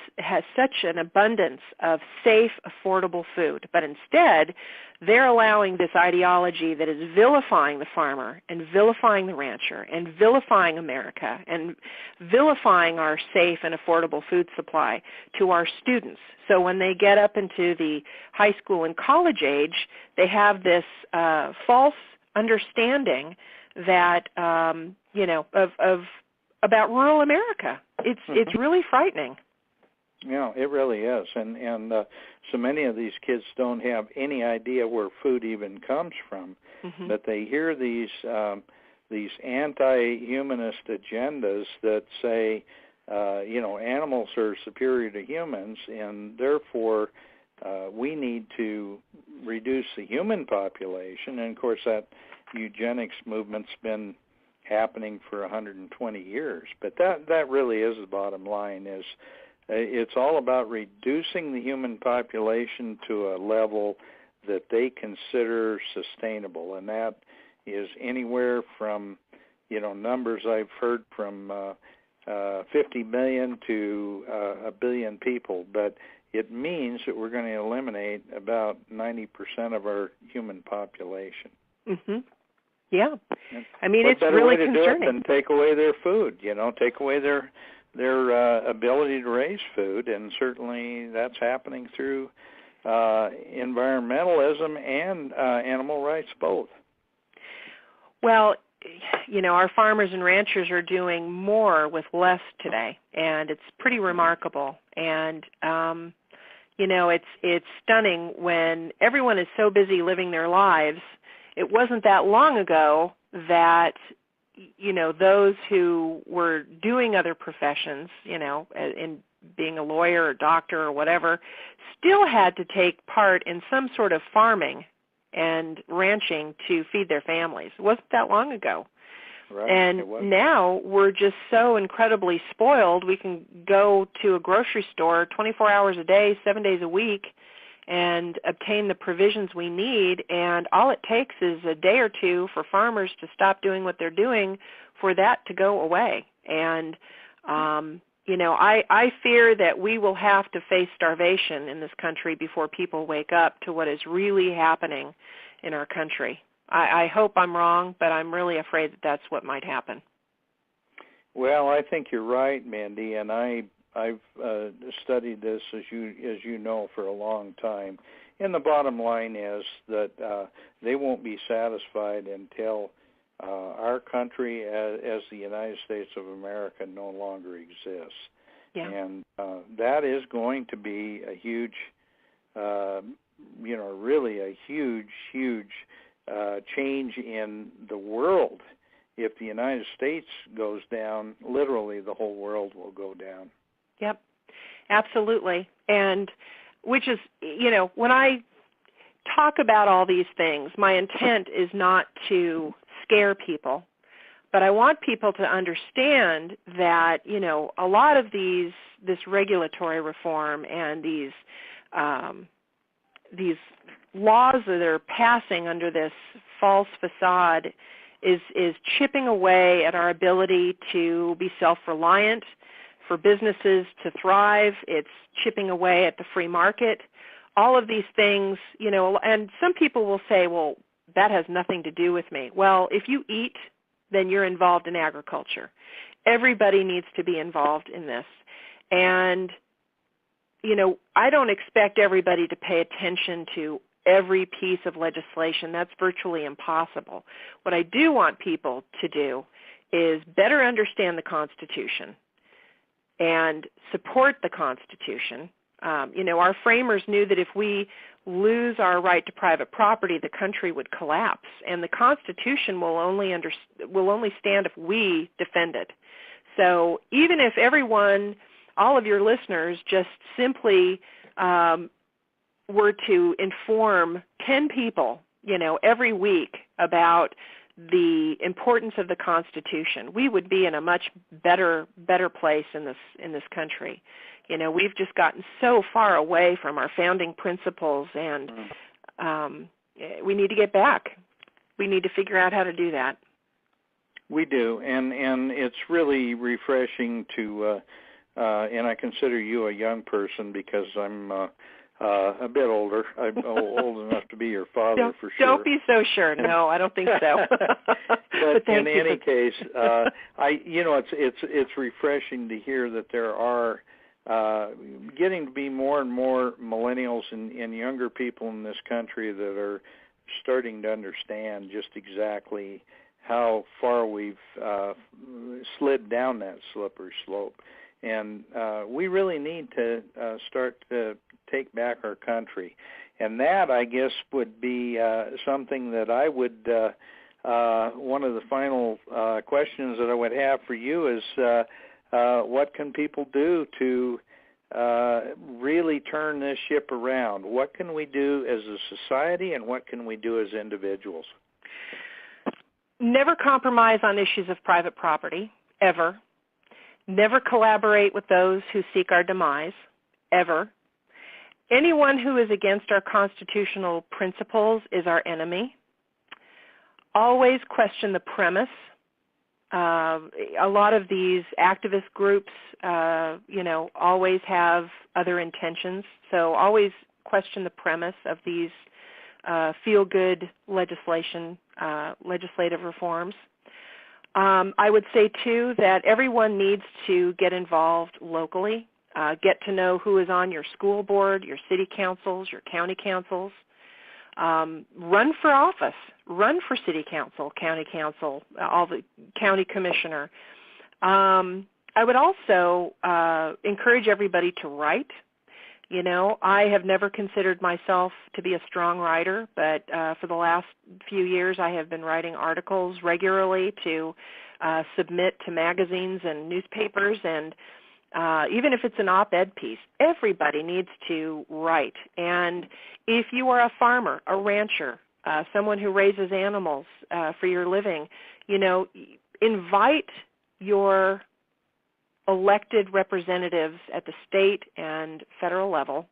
such an abundance of safe, affordable food. But instead, they're allowing this ideology that is vilifying the farmer and vilifying the rancher and vilifying America and vilifying our safe and affordable food supply to our students. So when they get up into the high school and college age, they have this false understanding that about rural America. It's really frightening. Yeah, it really is, and so many of these kids don't have any idea where food even comes from, but they hear these anti-humanist agendas that say, animals are superior to humans, and therefore we need to reduce the human population. And of course, that eugenics movement's been happening for 120 years, but that really is the bottom line. Is it's all about reducing the human population to a level that they consider sustainable, and that is anywhere from numbers I've heard from 50 million to a billion people, but it means that we're going to eliminate about 90% of our human population. Yeah, I mean, it's really concerning. What better way to do it than take away their food? Take away their ability to raise food, and certainly that's happening through environmentalism and animal rights both. Well, our farmers and ranchers are doing more with less today, and it's pretty remarkable. And it's stunning when everyone is so busy living their lives. It wasn't that long ago that, those who were doing other professions, in being a lawyer or doctor or whatever, still had to take part in some sort of farming and ranching to feed their families. It wasn't that long ago. Right. And now we're just so incredibly spoiled. We can go to a grocery store 24 hours a day, 7 days a week, and obtain the provisions we need, and all it takes is a day or two for farmers to stop doing what they're doing for that to go away. And, I fear that we will have to face starvation in this country before people wake up to what is really happening in our country. I hope I'm wrong, but I'm really afraid that that's what might happen. Well, I think you're right, Mandy, and I've studied this, as you know, for a long time. And the bottom line is that they won't be satisfied until our country, as the United States of America, no longer exists. Yeah. And that is going to be a huge, really a huge change in the world. If the United States goes down, literally the whole world will go down. Yep, absolutely. And which is, when I talk about all these things, my intent is not to scare people, but I want people to understand that, a lot of this regulatory reform and these laws that are passing under this false facade is chipping away at our ability to be self-reliant, for businesses to thrive. It's chipping away at the free market. All of these things, and some people will say, well, that has nothing to do with me. Well, if you eat, then you're involved in agriculture. Everybody needs to be involved in this. And, I don't expect everybody to pay attention to every piece of legislation. That's virtually impossible. What I do want people to do is better understand the Constitution and support the Constitution. Our framers knew that if we lose our right to private property, the country would collapse, and the Constitution will only stand if we defend it. So even if everyone, all of your listeners, just simply were to inform 10 people, every week about the importance of the Constitution, we would be in a much better place in this country. We've just gotten so far away from our founding principles, and we need to get back. We need to figure out how to do that. We do, and it's really refreshing to, and I consider you a young person because I'm a bit older. I'm old enough to be your father, for sure. Don't be so sure. No, I don't think so. But in any case, it's refreshing to hear that there are getting to be more and more millennials and younger people in this country that are starting to understand just exactly how far we've slid down that slippery slope. And we really need to start to take back our country. And that, I guess, would be something that I would, one of the final questions that I would have for you is, what can people do to really turn this ship around? What can we do as a society, and what can we do as individuals? Never compromise on issues of private property, ever. Never collaborate with those who seek our demise, ever. Anyone who is against our constitutional principles is our enemy. Always question the premise. A lot of these activist groups, always have other intentions. So always question the premise of these feel-good legislative reforms. I would say, too, that everyone needs to get involved locally, get to know who is on your school board, your city councils, your county councils. Run for office. Run for city council, county council, all the county commissioner. I would also encourage everybody to write. I have never considered myself to be a strong writer, but for the last few years I have been writing articles regularly to submit to magazines and newspapers, and even if it's an op-ed piece, everybody needs to write. And if you are a farmer, a rancher, someone who raises animals for your living, invite your elected representatives at the state and federal level,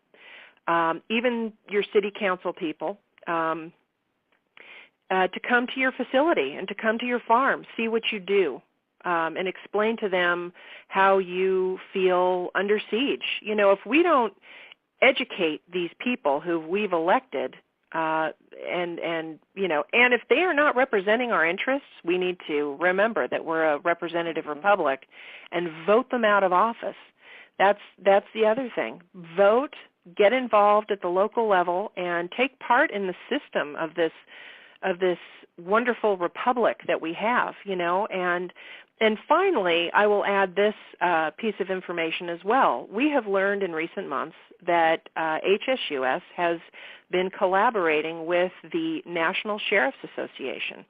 even your city council people, to come to your facility and to come to your farm, see what you do, and explain to them how you feel under siege. If we don't educate these people who we've elected and and if they are not representing our interests, we need to remember that we're a representative republic and vote them out of office. That's the other thing. Vote, get involved at the local level, and take part in the system of this wonderful republic that we have, And finally, I will add this piece of information as well. We have learned in recent months that HSUS has been collaborating with the National Sheriff's Association.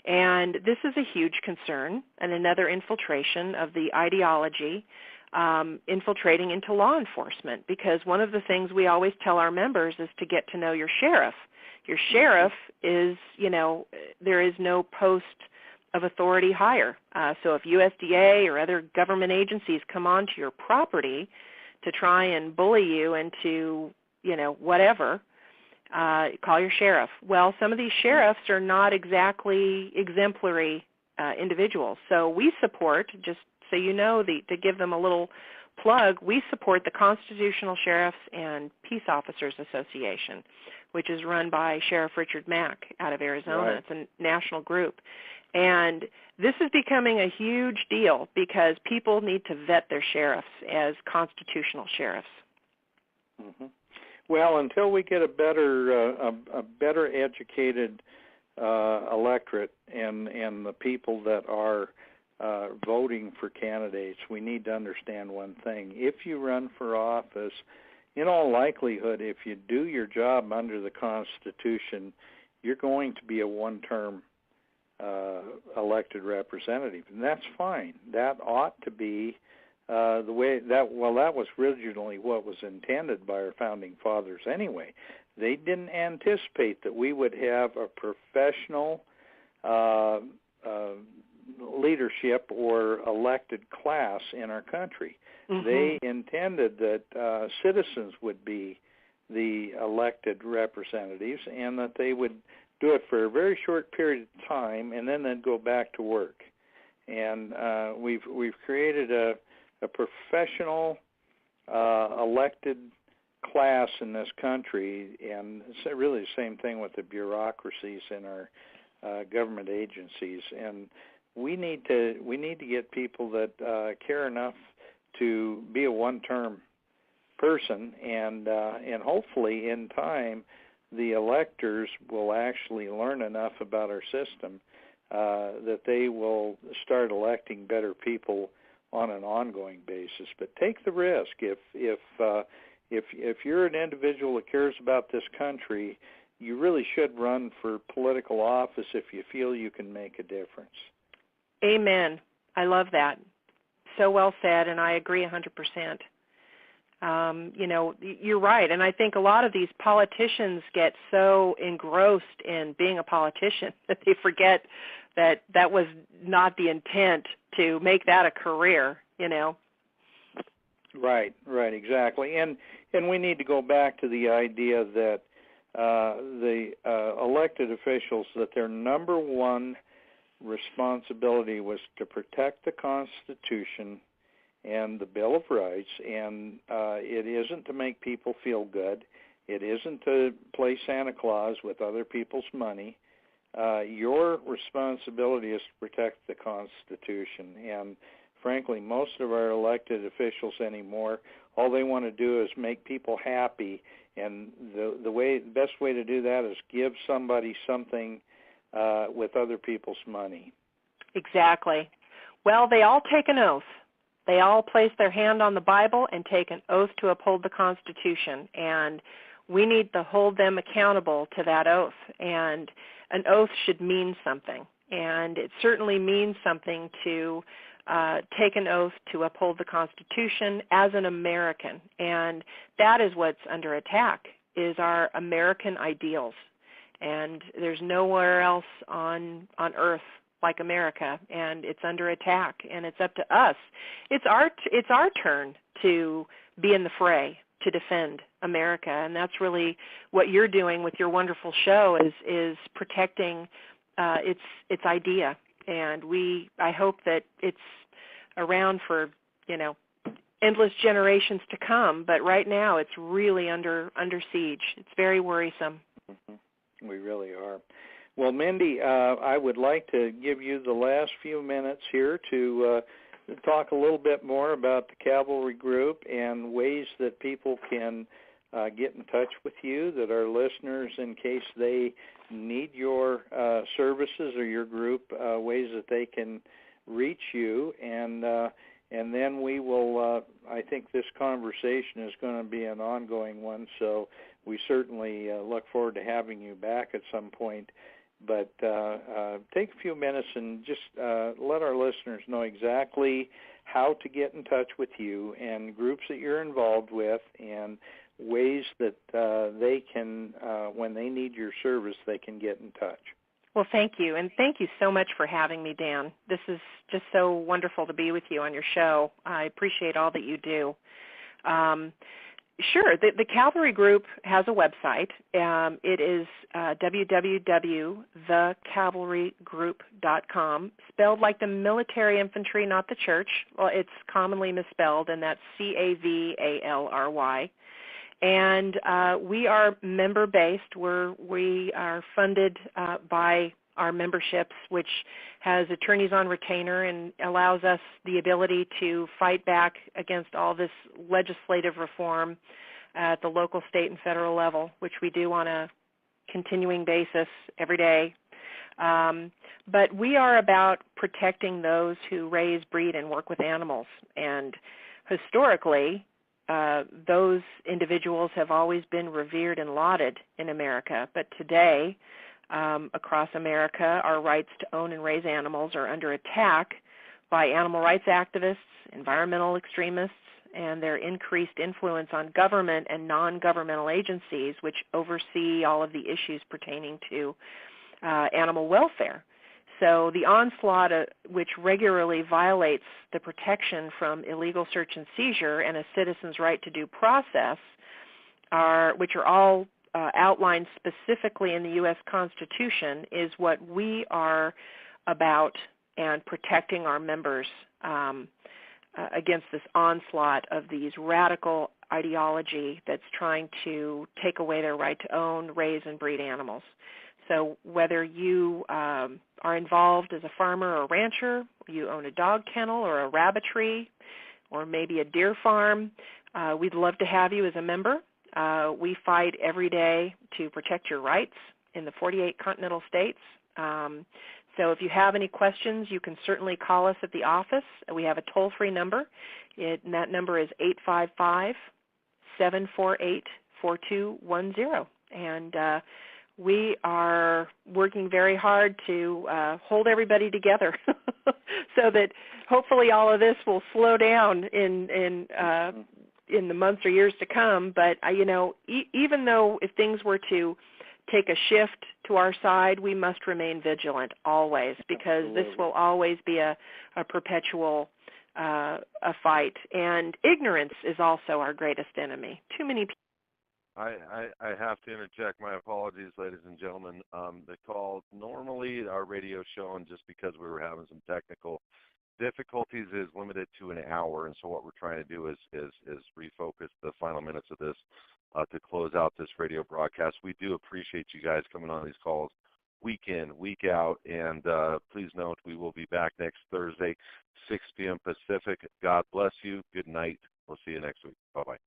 And this is a huge concern and another infiltration of the ideology infiltrating into law enforcement, because one of the things we always tell our members is to get to know your sheriff. Your sheriff is, there is no post of authority higher. So if USDA or other government agencies come onto your property to try and bully you into, whatever, call your sheriff. Well, some of these sheriffs are not exactly exemplary individuals. So we support, just so you know, to give them a little plug, we support the Constitutional Sheriffs and Peace Officers Association, which is run by Sheriff Richard Mack out of Arizona. Right. It's a national group. And this is becoming a huge deal because people need to vet their sheriffs as constitutional sheriffs. Mm-hmm. Well, until we get a better educated electorate and the people that are voting for candidates, we need to understand one thing. If you run for office, in all likelihood, if you do your job under the Constitution, you're going to be a one-term elected representative, and that's fine. That ought to be the way that was originally what was intended by our founding fathers anyway. They didn't anticipate that we would have a professional leadership or elected class in our country. Mm-hmm. They intended that citizens would be the elected representatives and that they would do it for a very short period of time and then they'd go back to work. And we've created a professional elected class in this country, and it's really the same thing with the bureaucracies in our government agencies. And we need to get people that care enough to be a one-term person, and hopefully in time the electors will actually learn enough about our system that they will start electing better people on an ongoing basis. But take the risk. If you're an individual that cares about this country, you really should run for political office if you feel you can make a difference. Amen. I love that. So well said, and I agree 100%. You're right, and I think a lot of these politicians get so engrossed in being a politician that they forget that that was not the intent to make that a career, Right, exactly. And we need to go back to the idea that the elected officials, that their number one responsibility was to protect the Constitution and the Bill of Rights, and it isn't to make people feel good. It isn't to play Santa Claus with other people's money. Your responsibility is to protect the Constitution, and frankly, most of our elected officials anymore, all they want to do is make people happy, and the best way to do that is give somebody something with other people's money. Exactly. Well, they all take an oath. They all place their hand on the Bible and take an oath to uphold the Constitution, and we need to hold them accountable to that oath. And an oath should mean something, and it certainly means something to take an oath to uphold the Constitution as an American. And that is what's under attack, is our American ideals. And there's nowhere else on earth like America, and it's under attack, and it's up to us. It's our turn to be in the fray, to defend America, and that's really what you're doing with your wonderful show, is protecting its idea. And I hope that it's around for endless generations to come. But right now, it's really under siege. It's very worrisome. Mm-hmm. We really are. Well, Mindy, I would like to give you the last few minutes here to talk a little bit more about the Cavalry Group and ways that people can get in touch with you, that our listeners, in case they need your services or your group, ways that they can reach you. And then we will, I think this conversation is going to be an ongoing one, so we certainly look forward to having you back at some point. But take a few minutes and just let our listeners know exactly how to get in touch with you and groups that you're involved with and ways that they can, when they need your service, they can get in touch. Well, thank you, and thank you so much for having me, Dan. This is just so wonderful to be with you on your show. I appreciate all that you do. Sure, the Cavalry Group has a website. It is www.thecavalrygroup.com, spelled like the military infantry, not the church. Well, it's commonly misspelled, and that's CAVALRY. And we are member-based. We are funded by our memberships, which has attorneys on retainer and allows us the ability to fight back against all this legislative reform at the local, state, and federal level, which we do on a continuing basis every day. But we are about protecting those who raise, breed, and work with animals. And historically, those individuals have always been revered and lauded in America. But today, across America, our rights to own and raise animals are under attack by animal rights activists, environmental extremists, and their increased influence on government and non-governmental agencies which oversee all of the issues pertaining to animal welfare. So the onslaught, which regularly violates the protection from illegal search and seizure and a citizen's right to due process, which are all outlined specifically in the U.S. Constitution, is what we are about, and protecting our members against this onslaught of these radical ideology that's trying to take away their right to own, raise, and breed animals. So whether you are involved as a farmer or rancher, you own a dog kennel or a rabbitry, or maybe a deer farm, we'd love to have you as a member. We fight every day to protect your rights in the 48 continental states. So if you have any questions, you can certainly call us at the office. We have a toll-free number, and that number is 855-748-4210. And we are working very hard to hold everybody together so that hopefully all of this will slow down in the months or years to come. But, even though if things were to take a shift to our side, we must remain vigilant always, because Absolutely. This will always be a perpetual a fight. And ignorance is also our greatest enemy. Too many people. I have to interject. My apologies, ladies and gentlemen. The call, normally our radio show, and just because we were having some technical difficulties, is limited to an hour. And so what we're trying to do is refocus the final minutes of this to close out this radio broadcast. We do appreciate you guys coming on these calls week in, week out. And please note, we will be back next Thursday, 6 p.m. Pacific. God bless you. Good night. We'll see you next week. Bye-bye.